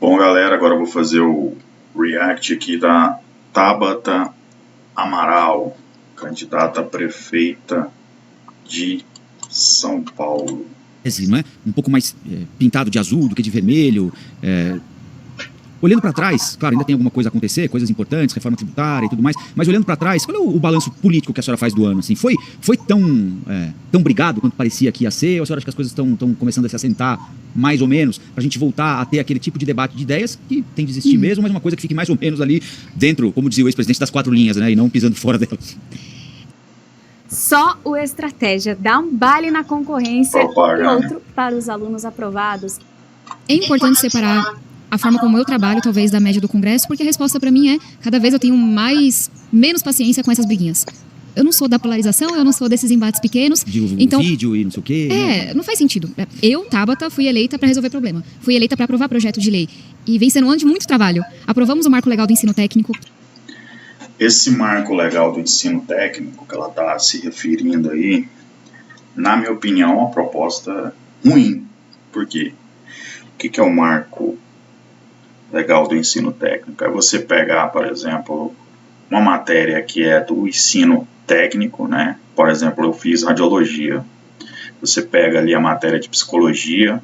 Bom, galera, agora eu vou fazer o react aqui da Tabata Amaral, candidata a prefeita de São Paulo. Não é? Um pouco mais pintado de azul do que de vermelho. Olhando para trás, claro, ainda tem alguma coisa a acontecer, coisas importantes, reforma tributária e tudo mais, mas olhando para trás, qual é o balanço político que a senhora faz do ano? Assim, foi tão brigado quanto parecia que ia ser? Ou a senhora acha que as coisas estão começando a se assentar mais ou menos, para a gente voltar a ter aquele tipo de debate de ideias que tem de existir mesmo, mas uma coisa que fique mais ou menos ali dentro, como dizia o ex-presidente, das quatro linhas, né, e não pisando fora delas? Só o Estratégia dá um baile na concorrência e outro para os alunos aprovados. É importante separar a forma como eu trabalho, talvez, da média do Congresso, porque a resposta para mim é, cada vez eu tenho menos paciência com essas briguinhas. Eu não sou da polarização, eu não sou desses embates pequenos. Então, vídeo e não sei o quê. Não faz sentido. Eu, Tabata, fui eleita para resolver problema. Fui eleita para aprovar projeto de lei. E vem sendo um ano de muito trabalho. Aprovamos o Marco Legal do Ensino Técnico. Esse Marco Legal do Ensino Técnico que ela está se referindo aí, na minha opinião, é uma proposta ruim. Por quê? O que é o Marco Legal do Ensino Técnico? É você pegar, por exemplo, uma matéria que é do ensino técnico, né? Por exemplo, eu fiz radiologia. Você pega ali a matéria de psicologia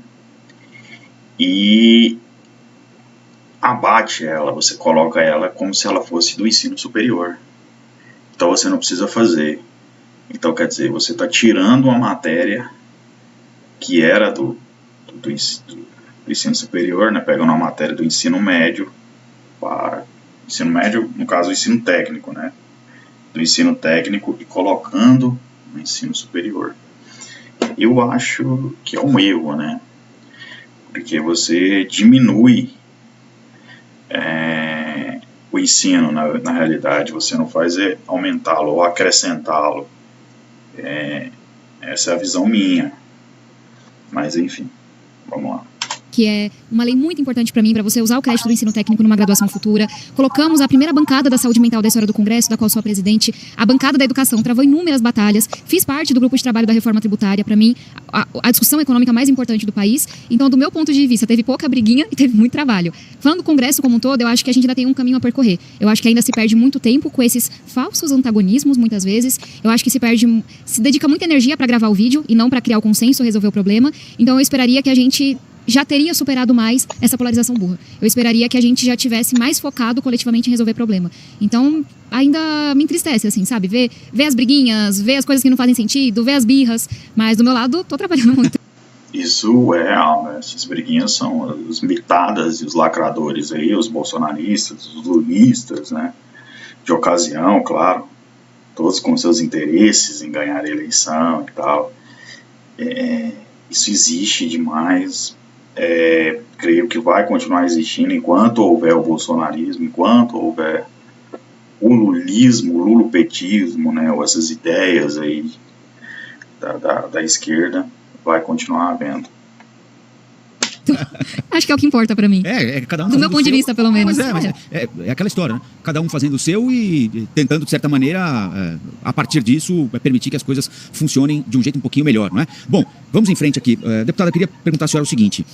e abate ela, você coloca ela como se ela fosse do ensino superior. Então você não precisa fazer. Então quer dizer, você está tirando uma matéria que era do ensino superior, né? Pegando uma matéria do ensino médio para ensino médio, no caso o ensino técnico, né? Do ensino técnico e colocando no ensino superior. Eu acho que é um erro, né? Porque você diminui o ensino, na realidade, você não faz aumentá-lo ou acrescentá-lo. Essa é a visão minha. Mas enfim, vamos lá. Que é uma lei muito importante para mim, para você usar o crédito do ensino técnico numa graduação futura. Colocamos a primeira bancada da saúde mental da história do Congresso, da qual sou a presidente, a bancada da educação, travou inúmeras batalhas, fiz parte do grupo de trabalho da reforma tributária, para mim, a discussão econômica mais importante do país. Então, do meu ponto de vista, teve pouca briguinha e teve muito trabalho. Falando do Congresso como um todo, eu acho que a gente ainda tem um caminho a percorrer. Eu acho que ainda se perde muito tempo com esses falsos antagonismos, muitas vezes. Eu acho que se dedica muita energia para gravar o vídeo e não para criar o consenso, resolver o problema. Então, eu esperaria que a gente já teria superado mais essa polarização burra. Eu esperaria que a gente já tivesse mais focado coletivamente em resolver problema. Então, ainda me entristece, assim, sabe? Ver as briguinhas, ver as coisas que não fazem sentido, ver as birras. Mas, do meu lado, tô trabalhando muito. Isso essas briguinhas são os mitadas e os lacradores aí, os bolsonaristas, os lulistas, né? De ocasião, claro. Todos com seus interesses em ganhar a eleição e tal. Isso existe demais. Creio que vai continuar existindo enquanto houver o bolsonarismo, enquanto houver o lulismo, o lulopetismo, né, ou essas ideias aí da esquerda, vai continuar havendo. Acho que é o que importa pra mim. Cada um do meu ponto de vista, pelo menos. Mas é aquela história, né? Cada um fazendo o seu e tentando, de certa maneira, a partir disso, permitir que as coisas funcionem de um jeito um pouquinho melhor, não é? Bom, vamos em frente aqui. Deputada, eu queria perguntar à senhora o seguinte.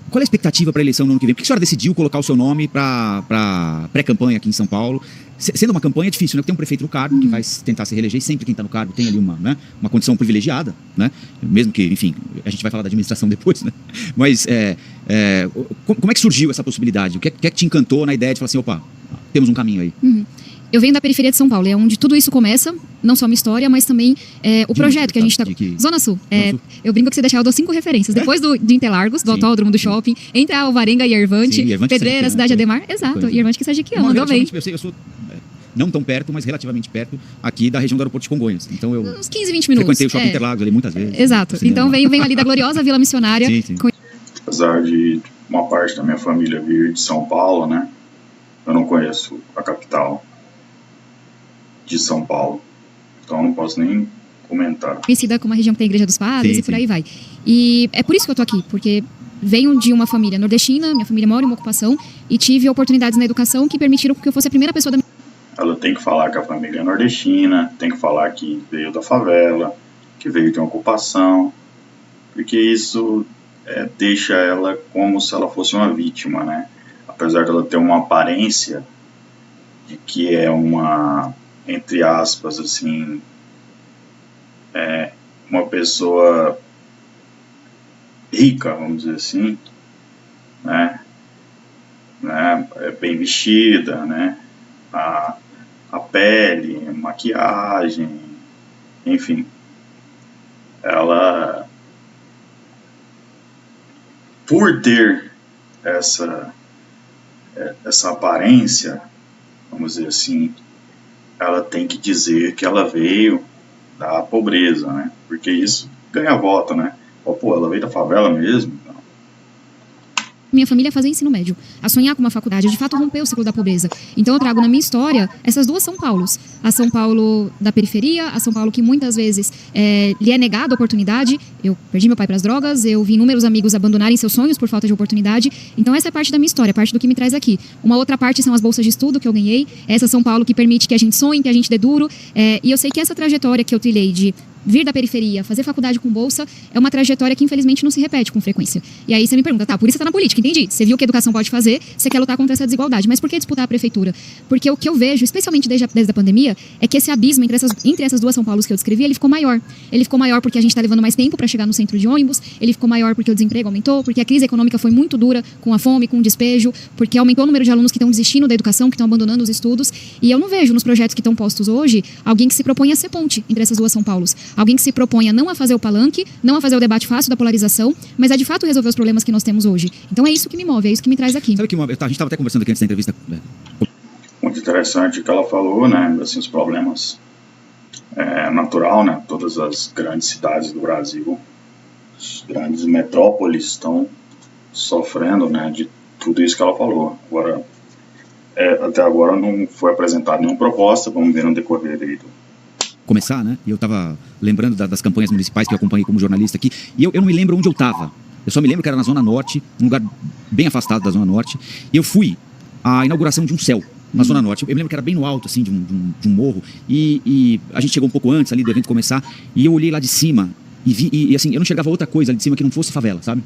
Qual é a expectativa para a eleição no ano que vem? Por que a senhora decidiu colocar o seu nome para pré-campanha aqui em São Paulo? Sendo uma campanha difícil, né? Tem um prefeito no cargo que vai tentar se reeleger, e sempre quem está no cargo tem ali uma condição privilegiada, né? Mesmo que, enfim, a gente vai falar da administração depois, né? Mas como é que surgiu essa possibilidade? O que é que te encantou na ideia de falar assim, opa, temos um caminho aí? Eu venho da periferia de São Paulo, é onde tudo isso começa, não só uma história, mas também o projeto que a gente está... Zona Sul. Eu brinco que você deixar, eu dou 5 referências. Depois de Interlagos, do autódromo, do shopping, entre a Alvarenga e Irvante, Pedreira, Cidade Ademar, exato, e Irvante que seja aqui, mandou bem. Eu sou não tão perto, mas relativamente perto, aqui da região do aeroporto de Congonhas. Então eu uns 15, 20 minutos. Frequentei o shopping Interlagos ali muitas vezes. Exato. Então venho ali da gloriosa Vila Missionária. Sim. Apesar de uma parte da minha família vir de São Paulo, né? Eu não conheço a capital de São Paulo, então eu não posso nem comentar. Conhecida como a região que tem a Igreja dos Padres e por aí vai. E é por isso que eu tô aqui, porque venho de uma família nordestina, minha família mora em uma ocupação e tive oportunidades na educação que permitiram que eu fosse a primeira pessoa da minha... Ela tem que falar que a família é nordestina, tem que falar que veio da favela, que veio de uma ocupação, porque isso deixa ela como se ela fosse uma vítima, né? Apesar dela ter uma aparência de que é uma, entre aspas, assim, uma pessoa rica, vamos dizer assim, né? Bem vestida, né? A pele, maquiagem, enfim, ela, por ter essa aparência, vamos dizer assim, ela tem que dizer que ela veio da pobreza, né? Porque isso ganha voto, né? Pô, ela veio da favela mesmo? Minha família fazia ensino médio, a sonhar com uma faculdade, de fato romper o ciclo da pobreza. Então eu trago na minha história essas duas São Paulos. A São Paulo da periferia, a São Paulo que muitas vezes lhe é negada a oportunidade. Eu perdi meu pai para as drogas, eu vi inúmeros amigos abandonarem seus sonhos por falta de oportunidade. Então essa é parte da minha história, parte do que me traz aqui. Uma outra parte são as bolsas de estudo que eu ganhei. Essa São Paulo que permite que a gente sonhe, que a gente dê duro. E eu sei que essa trajetória que eu trilhei de vir da periferia, fazer faculdade com bolsa, é uma trajetória que infelizmente não se repete com frequência. E aí você me pergunta, tá, por isso você tá na política, entendi. Você viu o que a educação pode fazer, você quer lutar contra essa desigualdade. Mas por que disputar a prefeitura? Porque o que eu vejo, especialmente desde a pandemia, é que esse abismo entre essas duas São Paulos que eu descrevi, ele ficou maior. Ele ficou maior porque a gente tá levando mais tempo para chegar no centro de ônibus, ele ficou maior porque o desemprego aumentou, porque a crise econômica foi muito dura, com a fome, com o despejo, porque aumentou o número de alunos que estão desistindo da educação, que estão abandonando os estudos. E eu não vejo nos projetos que estão postos hoje alguém que se propõe a ser ponte entre essas duas São Paulos. Alguém que se propõe não a fazer o palanque, não a fazer o debate fácil da polarização, mas a de fato resolver os problemas que nós temos hoje. Então é isso que me move, é isso que me traz aqui. Sabe que a gente estava até conversando aqui antes da entrevista. Muito interessante o que ela falou, né? Assim, os problemas natural, né? Todas as grandes cidades do Brasil, as grandes metrópoles estão sofrendo, né? De tudo isso que ela falou. Agora, até agora não foi apresentada nenhuma proposta, vamos ver no decorrer aí começar, né? E eu estava lembrando das campanhas municipais que eu acompanhei como jornalista aqui, e eu não me lembro onde eu estava. Eu só me lembro que era na Zona Norte, um lugar bem afastado da Zona Norte, e eu fui à inauguração de um céu na Zona Norte. Eu me lembro que era bem no alto, assim, de um morro, e a gente chegou um pouco antes ali do evento começar, e eu olhei lá de cima, e vi, e assim, eu não enxergava outra coisa ali de cima que não fosse favela, sabe?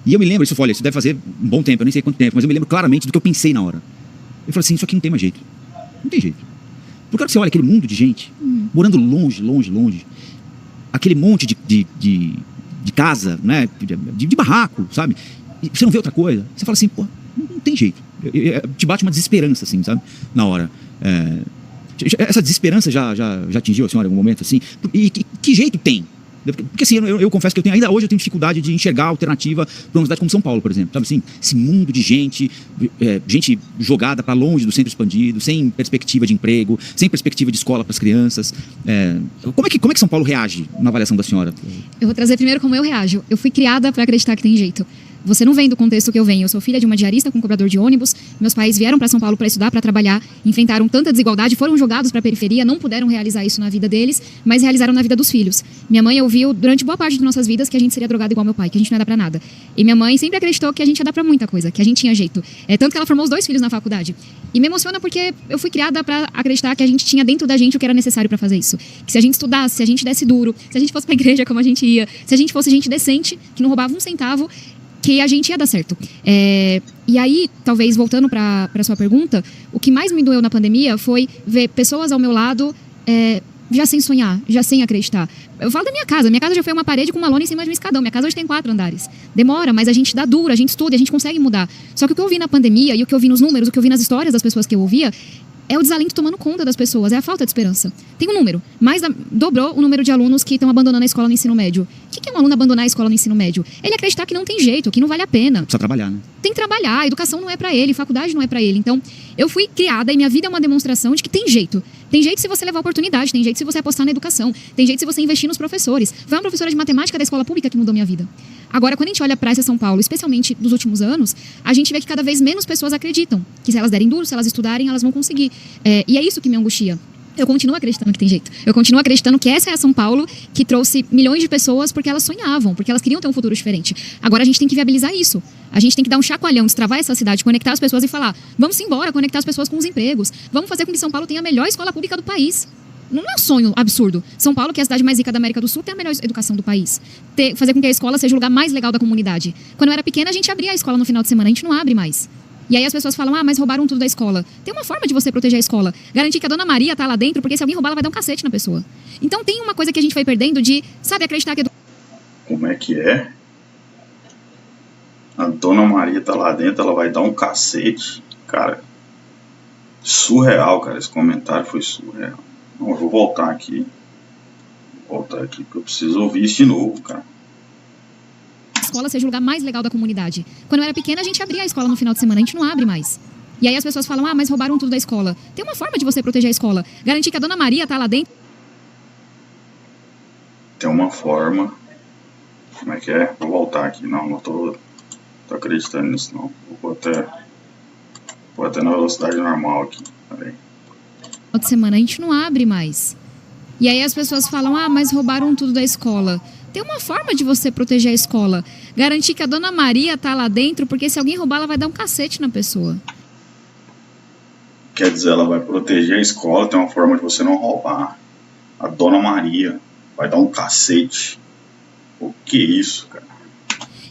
E eu me lembro, isso deve fazer um bom tempo, eu nem sei quanto tempo, mas eu me lembro claramente do que eu pensei na hora. Eu falei assim, isso aqui não tem mais jeito. Não tem jeito. Porque quando você olha aquele mundo de gente, morando longe, aquele monte de casa, né, de barraco, sabe? E você não vê outra coisa, você fala assim, pô, não tem jeito. Te bate uma desesperança, assim, sabe? Na hora. Essa desesperança já atingiu a senhora em algum momento, assim? E que jeito tem? Porque assim, eu confesso que ainda hoje eu tenho dificuldade de enxergar a alternativa para uma cidade como São Paulo, por exemplo. Sabe assim, esse mundo de gente, gente jogada para longe do centro expandido, sem perspectiva de emprego, sem perspectiva de escola para as crianças. Como é que São Paulo reage na avaliação da senhora? Eu vou trazer primeiro como eu reajo. Eu fui criada para acreditar que tem jeito. Você não vem do contexto que eu venho. Eu sou filha de uma diarista com cobrador de ônibus. Meus pais vieram para São Paulo para estudar, para trabalhar, enfrentaram tanta desigualdade, foram jogados para a periferia, não puderam realizar isso na vida deles, mas realizaram na vida dos filhos. Minha mãe ouviu durante boa parte de nossas vidas que a gente seria drogado igual meu pai, que a gente não ia dar para nada. E minha mãe sempre acreditou que a gente ia dar para muita coisa, que a gente tinha jeito. Tanto que ela formou os 2 filhos na faculdade. E me emociona porque eu fui criada para acreditar que a gente tinha dentro da gente o que era necessário para fazer isso. Que se a gente estudasse, se a gente desse duro, se a gente fosse para a igreja como a gente ia, se a gente fosse gente decente, que não roubava um centavo, que a gente ia dar certo. E aí, talvez, voltando para a sua pergunta, o que mais me doeu na pandemia foi ver pessoas ao meu lado já sem sonhar, já sem acreditar. Eu falo da minha casa já foi uma parede com uma lona em cima de um escadão. Minha casa hoje tem 4 andares. Demora, mas a gente dá duro, a gente estuda, a gente consegue mudar. Só que o que eu vi na pandemia e o que eu vi nos números, o que eu vi nas histórias das pessoas que eu ouvia, é o desalento tomando conta das pessoas, é a falta de esperança. Tem um número, dobrou o número de alunos que estão abandonando a escola no ensino médio. O que é um aluno abandonar a escola no ensino médio? Ele acreditar que não tem jeito, que não vale a pena. Precisa trabalhar, né? Tem que trabalhar, a educação não é pra ele, faculdade não é pra ele. Então, eu fui criada e minha vida é uma demonstração de que tem jeito. Tem jeito se você levar oportunidade, tem jeito se você apostar na educação, tem jeito se você investir nos professores. Foi uma professora de matemática da escola pública que mudou minha vida. Agora, quando a gente olha para essa São Paulo, especialmente dos últimos anos, a gente vê que cada vez menos pessoas acreditam que se elas derem duro, se elas estudarem, elas vão conseguir. E é isso que me angustia. Eu continuo acreditando que tem jeito. Eu continuo acreditando que essa é a São Paulo que trouxe milhões de pessoas porque elas sonhavam, porque elas queriam ter um futuro diferente. Agora a gente tem que viabilizar isso. A gente tem que dar um chacoalhão, destravar essa cidade, conectar as pessoas e falar, vamos embora, conectar as pessoas com os empregos. Vamos fazer com que São Paulo tenha a melhor escola pública do país. Não é um sonho absurdo. São Paulo, que é a cidade mais rica da América do Sul, tem a melhor educação do país. Fazer com que a escola seja o lugar mais legal da comunidade. Quando eu era pequena, a gente abria a escola no final de semana, a gente não abre mais. E aí as pessoas falam, mas roubaram tudo da escola. Tem uma forma de você proteger a escola. Garantir que a Dona Maria tá lá dentro, porque se alguém roubar, ela vai dar um cacete na pessoa. Então tem uma coisa que a gente foi perdendo de, sabe, acreditar que... Como é que é? A Dona Maria tá lá dentro, ela vai dar um cacete. Cara, surreal, cara. Esse comentário foi surreal. Não, eu vou voltar aqui. Vou voltar aqui, porque eu preciso ouvir isso de novo, cara. A escola seja o lugar mais legal da comunidade. Quando eu era pequena, a gente abria a escola no final de semana, a gente não abre mais. E aí as pessoas falam, mas roubaram tudo da escola. Tem uma forma de você proteger a escola. Garantir que a Dona Maria tá lá dentro. Tem uma forma. Como é que é? Vou voltar aqui. Não tô acreditando nisso, não. Vou até na velocidade normal aqui. Peraí. No final de semana, a gente não abre mais. E aí as pessoas falam, mas roubaram tudo da escola. Tem uma forma de você proteger a escola. Garantir que a Dona Maria tá lá dentro, porque se alguém roubar, ela vai dar um cacete na pessoa. Quer dizer, ela vai proteger a escola, tem uma forma de você não roubar. A Dona Maria vai dar um cacete. O que é isso, cara?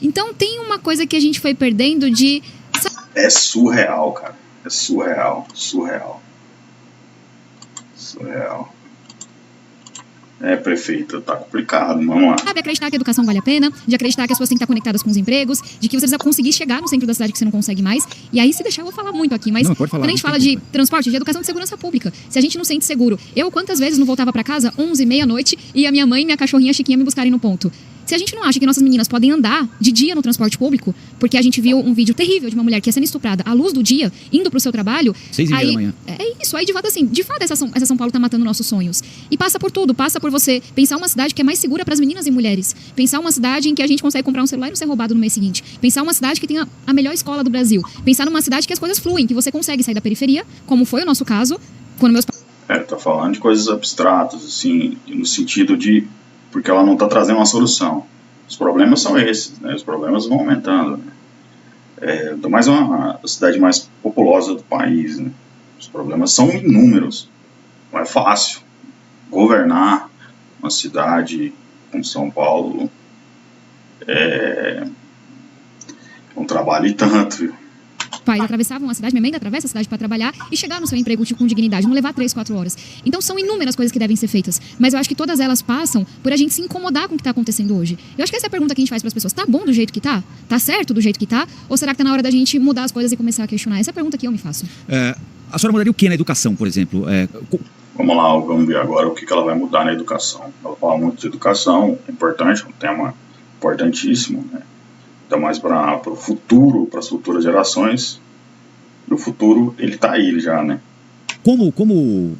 Então tem uma coisa que a gente foi perdendo de... É surreal, cara. É surreal. Surreal. Prefeita, tá complicado, vamos lá. Sabe, acreditar que a educação vale a pena, de acreditar que as pessoas têm que estar conectadas com os empregos, de que você precisa conseguir chegar no centro da cidade que você não consegue mais. E aí, se deixar, eu vou falar muito aqui, mas quando a gente fala de transporte, de educação de segurança pública, se a gente não sente seguro, quantas vezes não voltava pra casa 11, meia-noite, e a minha mãe e minha cachorrinha Chiquinha me buscarem no ponto? Se a gente não acha que nossas meninas podem andar de dia no transporte público, porque a gente viu um vídeo terrível de uma mulher que ia sendo estuprada à luz do dia, indo pro seu trabalho... 6h30 da manhã. É isso, aí de fato assim, essa São Paulo tá matando nossos sonhos. E passa por tudo, passa por você pensar uma cidade que é mais segura para as meninas e mulheres. Pensar uma cidade em que a gente consegue comprar um celular e não ser roubado no mês seguinte. Pensar uma cidade que tem a melhor escola do Brasil. Pensar numa cidade que as coisas fluem, que você consegue sair da periferia, como foi o nosso caso, quando meus pais... Tá falando de coisas abstratas, assim, no sentido de... Porque ela não tá trazendo uma solução. Os problemas são esses, né? Os problemas vão aumentando, né? Ainda mais uma cidade mais populosa do país, né? Os problemas são inúmeros. Não é fácil governar uma cidade como São Paulo. É um trabalho e tanto, viu? Pais atravessavam a cidade, minha mãe ainda atravessa a cidade para trabalhar e chegar no seu emprego com dignidade, não levar 3, 4 horas. Então são inúmeras coisas que devem ser feitas, mas eu acho que todas elas passam por a gente se incomodar com o que está acontecendo hoje. Eu acho que essa é a pergunta que a gente faz para as pessoas: tá bom do jeito que tá? Tá certo do jeito que tá? Ou será que tá na hora da gente mudar as coisas e começar a questionar? Essa é a pergunta que eu me faço. A senhora mudaria o que na educação, por exemplo? Vamos lá, vamos ver agora o que ela vai mudar na educação. Ela fala muito de educação, é importante, é um tema importantíssimo, né? Ainda mais para o futuro, para as futuras gerações. E o futuro, ele tá aí já, né? Como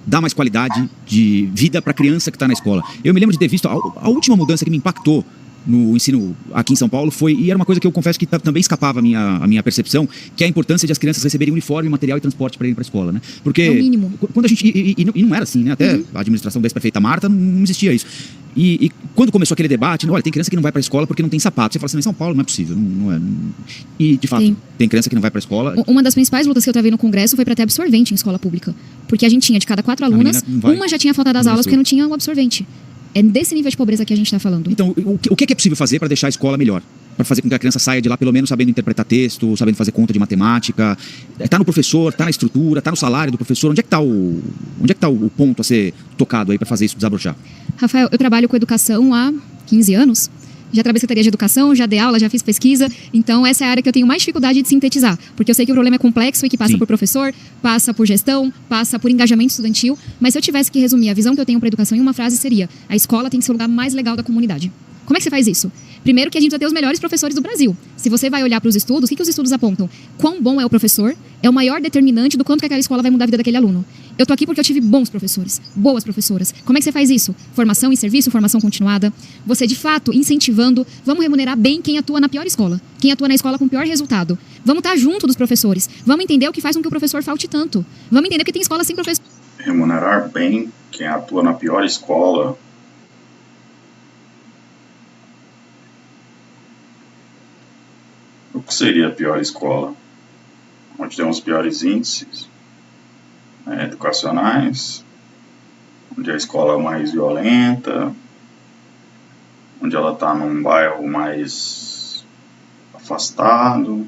dar mais qualidade de vida para a criança que está na escola? Eu me lembro de ter visto a última mudança que me impactou no ensino aqui em São Paulo e era uma coisa que eu confesso que também escapava a minha percepção, que é a importância de as crianças receberem uniforme, material e transporte para irem para a escola, né? Porque é o mínimo. Quando a gente e não era assim, né? Até a administração da ex-prefeita Marta não existia isso. E quando começou aquele debate, olha, tem criança que não vai para a escola porque não tem sapato. Você fala assim, em São Paulo não é possível, não é. E de fato, tem criança que não vai para a escola. Uma das principais lutas que eu travei no Congresso foi para ter absorvente em escola pública, porque a gente tinha de cada 4 alunas, uma já tinha faltado das aulas porque não tinha o absorvente. É desse nível de pobreza que a gente está falando. Então, o que é possível fazer para deixar a escola melhor? Para fazer com que a criança saia de lá pelo menos sabendo interpretar texto, sabendo fazer conta de matemática. Está no professor, está na estrutura, está no salário do professor. Onde é que está o ponto a ser tocado aí para fazer isso desabrochar? Rafael, eu trabalho com educação há 15 anos. Já trabalhei em Secretaria de Educação, já dei aula, já fiz pesquisa. Então, essa é a área que eu tenho mais dificuldade de sintetizar. Porque eu sei que o problema é complexo e que passa por professor, passa por gestão, passa por engajamento estudantil. Mas se eu tivesse que resumir a visão que eu tenho para a educação em uma frase, seria: a escola tem que ser o lugar mais legal da comunidade. Como é que você faz isso? Primeiro que a gente precisa ter os melhores professores do Brasil. Se você vai olhar para os estudos, o que os estudos apontam? Quão bom é o professor é o maior determinante do quanto que aquela escola vai mudar a vida daquele aluno. Eu tô aqui porque eu tive bons professores, boas professoras. Como é que você faz isso? Formação em serviço, formação continuada. Você, de fato, incentivando, vamos remunerar bem quem atua na pior escola. Quem atua na escola com pior resultado. Vamos estar junto dos professores. Vamos entender o que faz com que o professor falte tanto. Vamos entender que tem escola sem professor. Remunerar bem quem atua na pior escola. O que seria a pior escola? Onde tem os piores índices educacionais, onde a escola é mais violenta, onde ela está num bairro mais afastado,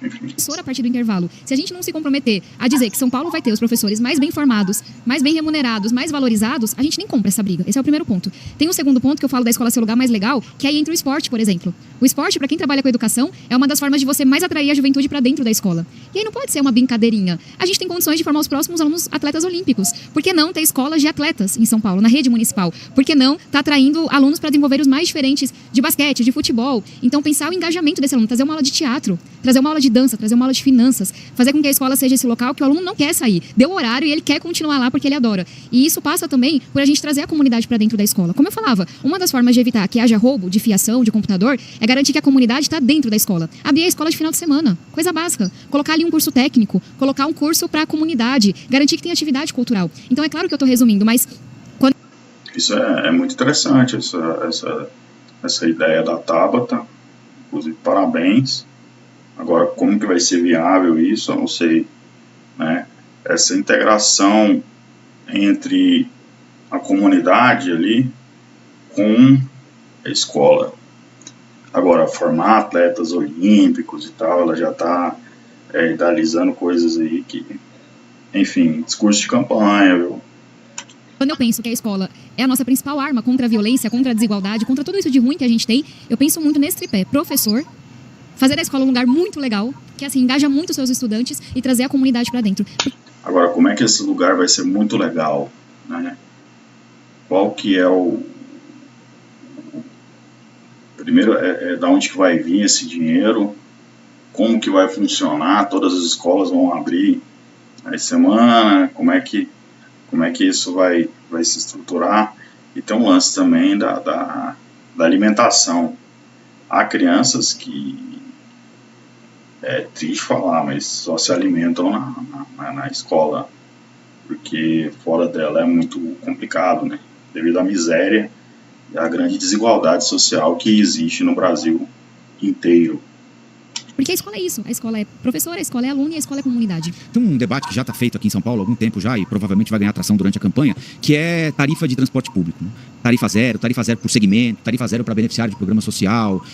enfim. A partir do intervalo, se a gente não se comprometer a dizer que São Paulo vai ter os professores mais bem formados, mais bem remunerados, mais valorizados, a gente nem compra essa briga. Esse é o primeiro ponto. Tem um segundo ponto que eu falo da escola ser o lugar mais legal, que aí entra o esporte, por exemplo. O esporte, para quem trabalha com educação, é uma das formas de você mais atrair a juventude para dentro da escola. E aí não pode ser uma brincadeirinha. A gente tem condições de formar os próximos alunos atletas olímpicos. Por que não ter escolas de atletas em São Paulo, na rede municipal? Por que não tá atraindo alunos para desenvolver os mais diferentes de basquete, de futebol? Então pensar o engajamento desse aluno, trazer uma aula de teatro, trazer uma aula de dança, trazer uma aula de finanças, fazer com que a escola seja esse local que o aluno não quer sair, deu horário e ele quer continuar lá porque ele adora. E isso passa também por a gente trazer a comunidade para dentro da escola. Como eu falava, uma das formas de evitar que haja roubo de fiação, de computador, é garantir que a comunidade está dentro da escola. Abrir a escola de final de semana, coisa básica. Colocar ali um curso técnico, colocar um curso para a comunidade, garantir que tem atividade cultural. Então é claro que eu estou resumindo, mas... Isso é muito interessante, essa ideia da Tabata. Inclusive, parabéns. Agora, como que vai ser viável isso, eu não sei, né? Essa integração entre a comunidade ali com a escola. Agora, formar atletas olímpicos e tal, ela já está idealizando coisas aí que, enfim, discurso de campanha, viu? Quando eu penso que a escola é a nossa principal arma contra a violência, contra a desigualdade, contra tudo isso de ruim que a gente tem, eu penso muito nesse tripé: professor, fazer da escola um lugar muito legal, que assim engaja muito os seus estudantes, e trazer a comunidade para dentro. Agora, como é que esse lugar vai ser muito legal, né? Qual que é o... Primeiro, da onde que vai vir esse dinheiro, como que vai funcionar, todas as escolas vão abrir na semana, como é que isso vai se estruturar. E tem um lance também da alimentação. Há crianças que, é triste falar, mas só se alimentam na escola, porque fora dela é muito complicado, né? Devido à miséria e à grande desigualdade social que existe no Brasil inteiro. Porque a escola é isso, a escola é professora, a escola é aluno e a escola é comunidade. Tem um debate que já está feito aqui em São Paulo há algum tempo já, e provavelmente vai ganhar atração durante a campanha, que é tarifa de transporte público, né? Tarifa zero por segmento, tarifa zero para beneficiário de programa social.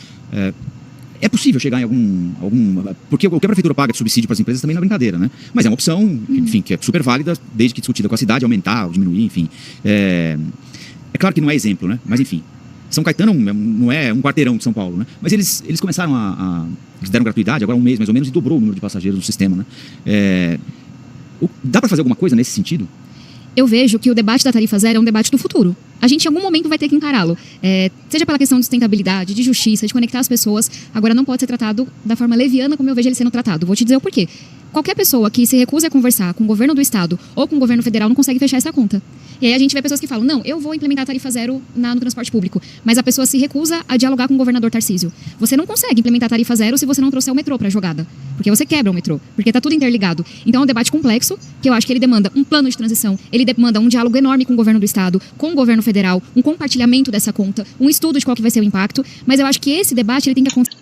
É possível chegar em algum... Porque o que a prefeitura paga de subsídio para as empresas também não é brincadeira, né? Mas é uma opção, enfim, que é super válida, desde que discutida com a cidade, aumentar ou diminuir, enfim. É claro que não é exemplo, né? Mas enfim. São Caetano não é um quarteirão de São Paulo, né? Mas eles começaram eles deram gratuidade, agora há um mês mais ou menos, e dobrou o número de passageiros do sistema, né? Dá para fazer alguma coisa nesse sentido? Eu vejo que o debate da tarifa zero é um debate do futuro. A gente em algum momento vai ter que encará-lo. Seja pela questão de sustentabilidade, de justiça, de conectar as pessoas, agora não pode ser tratado da forma leviana como eu vejo ele sendo tratado. Vou te dizer o porquê. Qualquer pessoa que se recusa a conversar com o governo do estado ou com o governo federal não consegue fechar essa conta. E aí a gente vê pessoas que falam, não, eu vou implementar a tarifa zero no transporte público, mas a pessoa se recusa a dialogar com o governador Tarcísio. Você não consegue implementar a tarifa zero se você não trouxer o metrô para a jogada, porque você quebra o metrô, porque está tudo interligado. Então é um debate complexo, que eu acho que ele demanda um plano de transição, ele demanda um diálogo enorme com o governo do estado, com o governo federal, um compartilhamento dessa conta, um estudo de qual que vai ser o impacto, mas eu acho que esse debate ele tem que acontecer.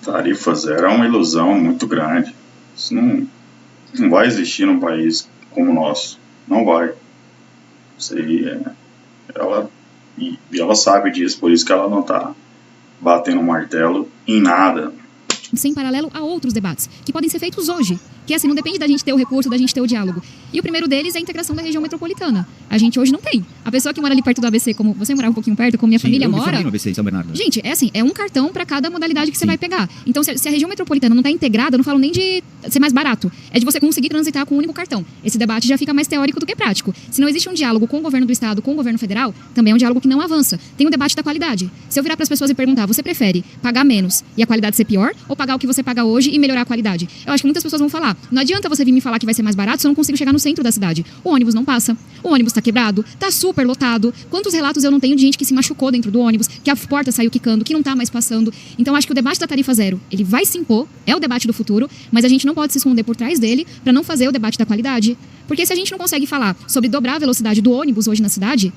Tarifa zero é uma ilusão muito grande. Isso não vai existir num país como o nosso. Não vai. Isso aí ela sabe disso, por isso que ela não está batendo o martelo em nada. Sem paralelo a outros debates, que podem ser feitos hoje. Que assim, não depende da gente ter o recurso, da gente ter o diálogo. E o primeiro deles é a integração da região metropolitana. A gente hoje não tem. A pessoa que mora ali perto do ABC, como você morava um pouquinho perto, como minha família mora... no ABC, em São Bernardo. Gente, é assim, é um cartão para cada modalidade que você vai pegar. Então, se a região metropolitana não está integrada, eu não falo nem de ser mais barato. É de você conseguir transitar com um único cartão. Esse debate já fica mais teórico do que prático. Se não existe um diálogo com o governo do estado, com o governo federal, também é um diálogo que não avança. Tem um debate da qualidade. Se eu virar para as pessoas e perguntar, você prefere pagar menos e a qualidade ser pior, ou pagar o que você paga hoje e melhorar a qualidade? Eu acho que muitas pessoas vão falar, não adianta você vir me falar que vai ser mais barato se eu não consigo chegar no centro da cidade. O ônibus não passa, o ônibus está quebrado, está super lotado. Quantos relatos eu não tenho de gente que se machucou dentro do ônibus, que a porta saiu quicando, que não está mais passando. Então acho que o debate da tarifa zero, ele vai se impor, é o debate do futuro, mas a gente não pode se esconder por trás dele para não fazer o debate da qualidade. Porque se a gente não consegue falar sobre dobrar a velocidade do ônibus hoje na cidade,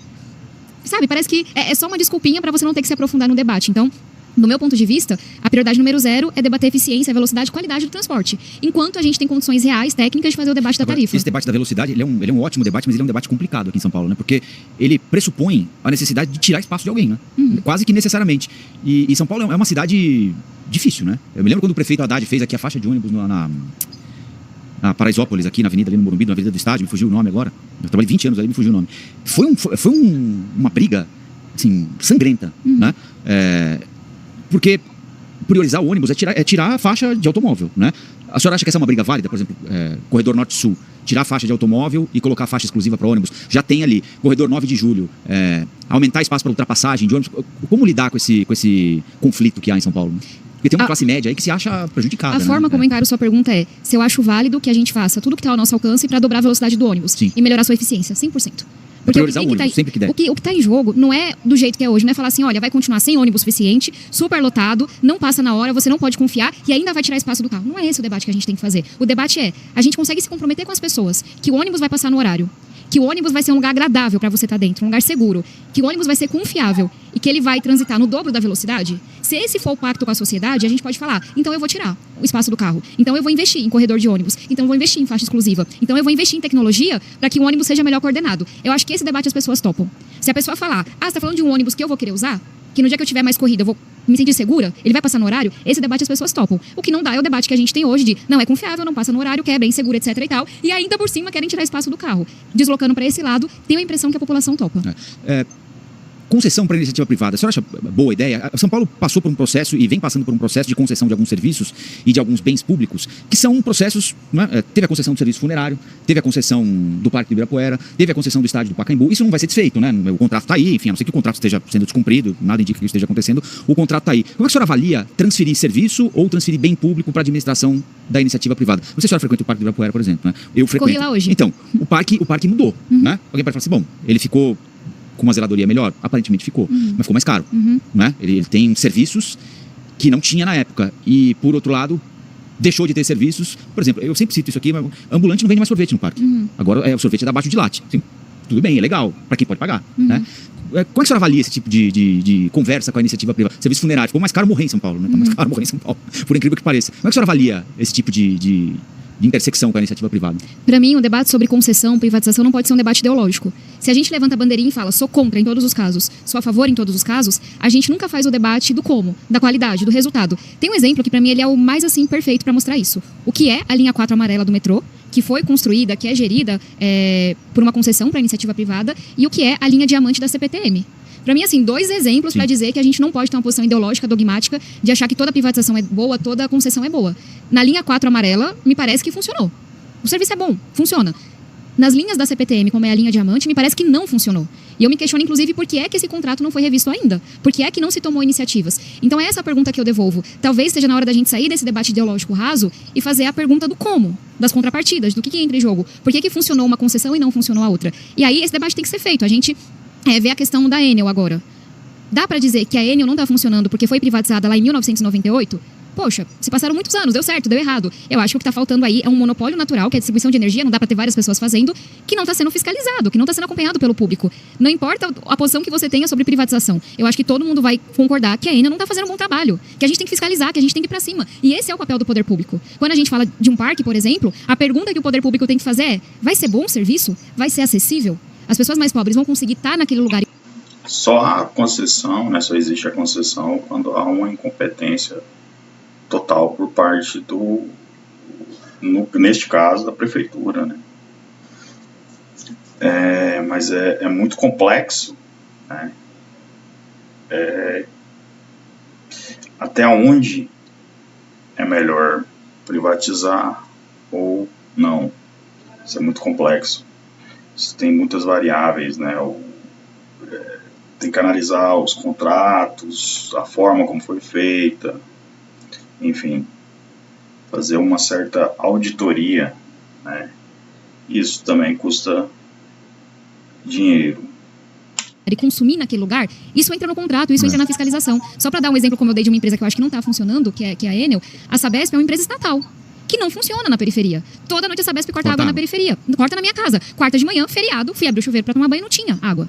sabe, parece que é só uma desculpinha para você não ter que se aprofundar no debate. Então, No meu ponto de vista, a prioridade número 0 é debater eficiência, velocidade e qualidade do transporte, enquanto a gente tem condições reais, técnicas de fazer o debate da tarifa. Esse debate da velocidade, ele é um ótimo debate, mas ele é um debate complicado aqui em São Paulo, né? Porque ele pressupõe a necessidade de tirar espaço de alguém, né? Quase que necessariamente. E São Paulo é uma cidade difícil, né? Eu me lembro quando o prefeito Haddad fez aqui a faixa de ônibus na Paraisópolis, aqui na avenida ali no Morumbi, na avenida do estádio, me fugiu o nome agora. Eu trabalhei 20 anos ali, me fugiu o nome. Foi uma briga, assim, sangrenta, né? Porque priorizar o ônibus é tirar a faixa de automóvel, né? A senhora acha que essa é uma briga válida? Por exemplo, Corredor Norte-Sul, tirar a faixa de automóvel e colocar a faixa exclusiva para ônibus. Já tem ali, Corredor 9 de Julho, aumentar espaço para ultrapassagem de ônibus. Como lidar com esse conflito que há em São Paulo? Porque tem uma classe média aí que se acha prejudicada. A forma como eu encaro sua pergunta é se eu acho válido que a gente faça tudo que está ao nosso alcance para dobrar a velocidade do ônibus. Sim. E melhorar a sua eficiência, 100%. Porque priorizar o ônibus, sempre que der. O que está em jogo não é do jeito que é hoje, não é falar assim, olha, vai continuar sem ônibus suficiente, super lotado, não passa na hora, você não pode confiar e ainda vai tirar espaço do carro. Não é esse o debate que a gente tem que fazer. O debate é, a gente consegue se comprometer com as pessoas, que o ônibus vai passar no horário, que o ônibus vai ser um lugar agradável para você estar dentro, um lugar seguro, que o ônibus vai ser confiável e que ele vai transitar no dobro da velocidade. Se esse for o pacto com a sociedade, a gente pode falar, então eu vou tirar o espaço do carro, então eu vou investir em corredor de ônibus, então eu vou investir em faixa exclusiva, então eu vou investir em tecnologia para que o ônibus seja melhor coordenado. Eu acho que esse debate as pessoas topam. Se a pessoa falar, você está falando de um ônibus que eu vou querer usar, que no dia que eu tiver mais corrida eu vou me sentir segura, ele vai passar no horário, esse debate as pessoas topam. O que não dá é o debate que a gente tem hoje de não é confiável, não passa no horário, quebra, é inseguro, etc e tal, e ainda por cima querem tirar espaço do carro. Deslocando para esse lado, tenho a impressão que a população topa. Concessão para a iniciativa privada, a senhora acha boa ideia? São Paulo passou por um processo e vem passando por um processo de concessão de alguns serviços e de alguns bens públicos, que são processos, né? Teve a concessão do serviço funerário, teve a concessão do Parque do Ibirapuera, teve a concessão do estádio do Pacaembu, isso não vai ser desfeito, né? O contrato está aí, enfim, a não ser que o contrato esteja sendo descumprido, nada indica que isso esteja acontecendo, o contrato está aí. Como é que a senhora avalia transferir serviço ou transferir bem público para a administração da iniciativa privada? Não sei se a senhora frequenta o Parque do Ibirapuera, por exemplo, né? Eu frequento. Corri lá hoje. Então, o parque mudou, né? Alguém pode falar assim, bom, ele ficou com uma zeladoria melhor? Aparentemente ficou, mas ficou mais caro, né? Ele tem serviços que não tinha na época e, por outro lado, deixou de ter serviços. Por exemplo, eu sempre cito isso aqui, mas ambulante não vende mais sorvete no parque. Agora o sorvete é da abaixo de latte. Assim, tudo bem, é legal, para quem pode pagar, né? Como é que a senhora avalia esse tipo de conversa com a iniciativa privada? Serviço funerário, ficou mais caro morrer em São Paulo, né? Tá mais caro morrer em São Paulo, por incrível que pareça. Como é que a senhora avalia esse tipo de intersecção com a iniciativa privada? Para mim, o debate sobre concessão, privatização não pode ser um debate ideológico. Se a gente levanta a bandeirinha e fala, sou contra em todos os casos, sou a favor em todos os casos, a gente nunca faz o debate do como, da qualidade, do resultado. Tem um exemplo que para mim ele é o mais assim perfeito para mostrar isso. O que é a linha 4 amarela do metrô, que foi construída, que é gerida por uma concessão para a iniciativa privada, e o que é a linha diamante da CPTM. Para mim, assim, 2 exemplos para dizer que a gente não pode ter uma posição ideológica, dogmática, de achar que toda privatização é boa, toda concessão é boa. Na linha 4 amarela, me parece que funcionou. O serviço é bom, funciona. Nas linhas da CPTM, como é a linha diamante, me parece que não funcionou. E eu me questiono, inclusive, por que é que esse contrato não foi revisto ainda? Por que é que não se tomou iniciativas? Então é essa a pergunta que eu devolvo. Talvez esteja na hora da gente sair desse debate ideológico raso e fazer a pergunta do como, das contrapartidas, do que entra em jogo. Por que funcionou uma concessão e não funcionou a outra? E aí esse debate tem que ser feito. A gente vê a questão da Enel agora. Dá para dizer que a Enel não está funcionando porque foi privatizada lá em 1998? Poxa, se passaram muitos anos, deu certo, deu errado. Eu acho que o que está faltando aí é um monopólio natural, que é a distribuição de energia, não dá para ter várias pessoas fazendo, que não está sendo fiscalizado, que não está sendo acompanhado pelo público. Não importa a posição que você tenha sobre privatização. Eu acho que todo mundo vai concordar que a Enel não está fazendo um bom trabalho, que a gente tem que fiscalizar, que a gente tem que ir para cima. E esse é o papel do poder público. Quando a gente fala de um parque, por exemplo, a pergunta que o poder público tem que fazer é, vai ser bom o serviço? Vai ser acessível? As pessoas mais pobres vão conseguir estar naquele lugar? Só a concessão, né, só existe a concessão quando há uma incompetência total por parte neste caso, da prefeitura, né? Mas é muito complexo, né? Até onde é melhor privatizar ou não? Isso é muito complexo. Isso tem muitas variáveis, né? Tem que analisar os contratos, a forma como foi feita, enfim, fazer uma certa auditoria, né? Isso também custa dinheiro. E consumir naquele lugar, isso entra no contrato, isso entra na fiscalização. Só para dar um exemplo, como eu dei de uma empresa que eu acho que não está funcionando, que é a Enel, a Sabesp é uma empresa estatal, que não funciona na periferia. Toda noite a Sabesp corta água na periferia, corta na minha casa. Quarta de manhã, feriado, fui abrir o chuveiro para tomar banho e não tinha água.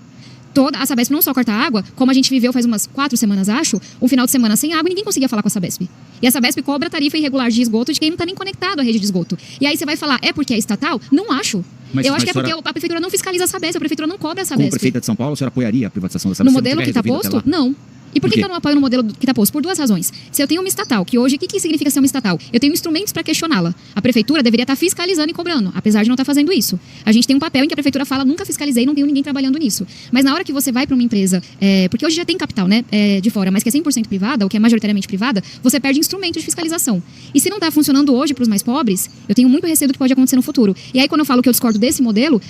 A Sabesp não só corta água, como a gente viveu faz umas 4 semanas, acho, um final de semana sem água e ninguém conseguia falar com a Sabesp. E a Sabesp cobra tarifa irregular de esgoto de quem não está nem conectado à rede de esgoto. E aí você vai falar, é porque é estatal? Não acho. Eu acho que é porque a prefeitura não fiscaliza a Sabesp, a prefeitura não cobra a Sabesp. Como prefeita de São Paulo, a senhora apoiaria a privatização da Sabesp? No modelo que está posto? Não. E por que eu não apoio no modelo que está posto? Por 2 razões. Se eu tenho uma estatal, que hoje, o que significa ser uma estatal? Eu tenho instrumentos para questioná-la. A prefeitura deveria estar fiscalizando e cobrando, apesar de não estar fazendo isso. A gente tem um papel em que a prefeitura fala, nunca fiscalizei, não tenho ninguém trabalhando nisso. Mas na hora que você vai para uma empresa, porque hoje já tem capital, né, de fora, mas que é 100% privada, ou que é majoritariamente privada, você perde instrumentos de fiscalização. E se não está funcionando hoje para os mais pobres, eu tenho muito receio do que pode acontecer no futuro. E aí, quando eu falo que eu discordo desse modelo,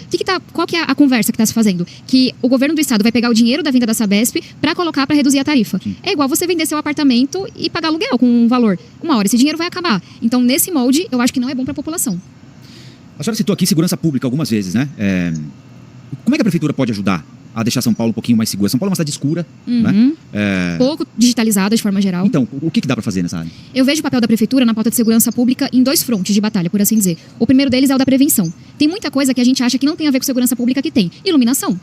qual que é a conversa que está se fazendo? Que o governo do estado vai pegar o dinheiro da venda da Sabesp para colocar para reduzir a tarifa. É igual você vender seu apartamento e pagar aluguel com um valor. Uma hora esse dinheiro vai acabar. Então, nesse molde, eu acho que não é bom para a população. A senhora citou aqui segurança pública algumas vezes, né? Como é que a prefeitura pode ajudar a deixar São Paulo um pouquinho mais segura? São Paulo é uma cidade escura, né? Pouco digitalizada de forma geral. Então, o que dá para fazer nessa área? Eu vejo o papel da prefeitura na pauta de segurança pública em 2 frontes de batalha, por assim dizer. O primeiro deles é o da prevenção. Tem muita coisa que a gente acha que não tem a ver com segurança pública que tem. Iluminação.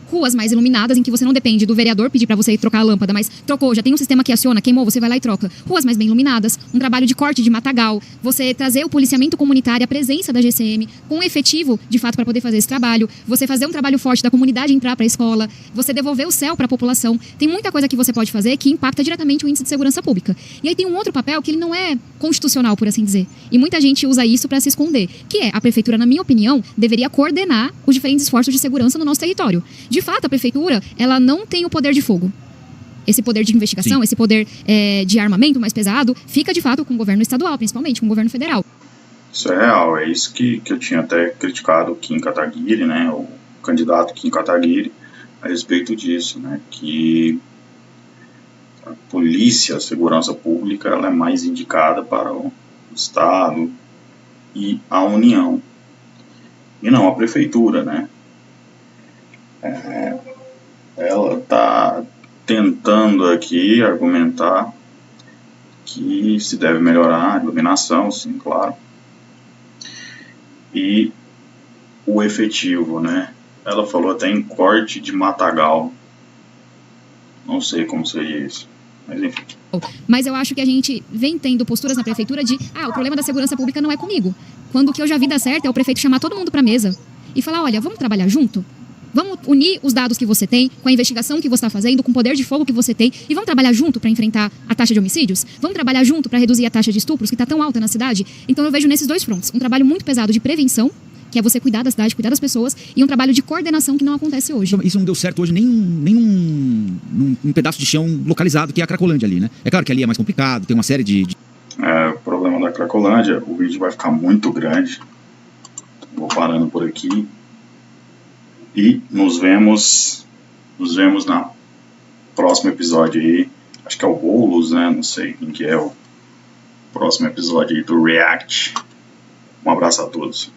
Ruas mais iluminadas, em que você não depende do vereador pedir para você ir trocar a lâmpada, mas trocou, já tem um sistema que aciona, queimou, você vai lá e troca. Ruas mais bem iluminadas, um trabalho de corte de matagal, você trazer o policiamento comunitário, a presença da GCM, com efetivo, de fato, para poder fazer esse trabalho, você fazer um trabalho forte da comunidade entrar para a escola, você devolver o céu para a população. Tem muita coisa que você pode fazer que impacta diretamente o índice de segurança pública. E aí tem um outro papel que ele não é constitucional, por assim dizer. E muita gente usa isso para se esconder, que é a prefeitura, na minha opinião, deveria coordenar os diferentes esforços de segurança no nosso território. De fato, a prefeitura, ela não tem o poder de fogo. Esse poder de investigação, esse poder de armamento mais pesado, fica de fato com o governo estadual, principalmente com o governo federal. Isso é real, é isso que eu tinha até criticado o Kim Kataguiri, né, o candidato Kim Kataguiri, a respeito disso, né, que a polícia, a segurança pública, ela é mais indicada para o Estado e a União, e não a prefeitura, né. Ela está tentando aqui argumentar que se deve melhorar a iluminação, sim, claro, e o efetivo, né? Ela falou até em corte de matagal, não sei como seria isso, mas enfim. Mas eu acho que a gente vem tendo posturas na prefeitura de o problema da segurança pública não é comigo, quando o que eu já vi dar certo é o prefeito chamar todo mundo para a mesa e falar, olha, vamos trabalhar junto? Vamos unir os dados que você tem, com a investigação que você está fazendo, com o poder de fogo que você tem, e vamos trabalhar junto para enfrentar a taxa de homicídios? Vamos trabalhar junto para reduzir a taxa de estupros, que está tão alta na cidade? Então eu vejo nesses 2 frontes, um trabalho muito pesado de prevenção, que é você cuidar da cidade, cuidar das pessoas, e um trabalho de coordenação que não acontece hoje. Isso não deu certo hoje nem num pedaço de chão localizado, que é a Cracolândia ali, né? É claro que ali é mais complicado, tem uma série de... O problema da Cracolândia, o vídeo vai ficar muito grande, vou parando por aqui. E nos vemos na próximo episódio aí. Acho que é o Boulos, né? Não sei quem que é o próximo episódio aí do React. Um abraço a todos.